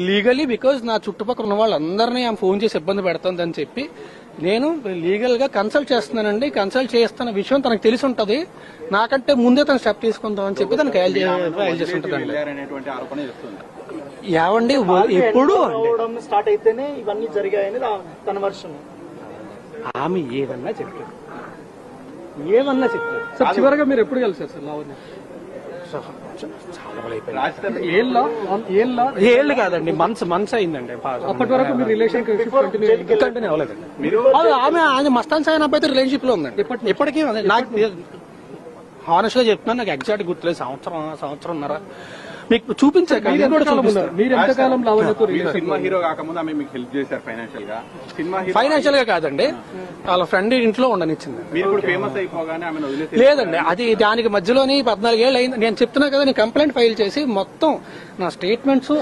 Legally because నా చుట్టుపక్కల ఉన్న వాళ్ళందరినీ ఆమె ఫోన్ చేసి ఇబ్బంది పెడుతుందని చెప్పి నేను లీగల్ గా కన్సల్ట్ చేస్తున్నానండి. కన్సల్ట్ చేస్తున్న విషయం తనకు తెలిసి ఉంటది. నాకంటే ముందే తను స్టెప్ తీసుకుందాం అని చెప్పి తనకు ఫైల్ చేసి ఉంటదండి. ఏవండి ఎప్పుడు స్టార్ట్ అయితేనే ఇవన్నీ జరిగాయని తన వర్షం. ఆమె ఏదన్నా చెప్తారు. సార్ చివరిగా మీరు ఎప్పుడు కలిసారు సార్ లావణ్య? ఏళ్ళు కాదండి, మంత్స్ అయిందండి. అప్పటి వరకు మీ రిలేషన్ కంటిన్యూ అవ్వలేదండి. ఆమె మస్తాన్ సాయి అబ్బాయితో రిలేషన్షిప్ లో ఉందండి ఇప్పటికీ. నాకు హానెస్ట్ గా చెప్తున్నాను, నాకు ఎగ్జాక్ట్ గుర్తులేదు. సంవత్సరంన్నర మీకు చూపించాక మీరు ఎంతకాలం లావణ్యతో సినిమా హీరో కాకముందు ఆమె మీకు హెల్ప్ చేశారు ఫైనాన్షియల్ గా? ఫైనాన్షియల్ గా కాదండి, వాళ్ళ ఫ్రెండ్ ఇంట్లో ఉండనిచ్చింది. మీరు ఇప్పుడు ఫేమస్ అయిపోగానే ఆమె వదిలేసి లేదండి, అది దానికి మధ్యలోని 14 ఏళ్ళు అయింది. నేను చెప్తున్నా కదా, నేను కంప్లైంట్ ఫైల్ చేసి మొత్తం నా స్టేట్మెంట్స్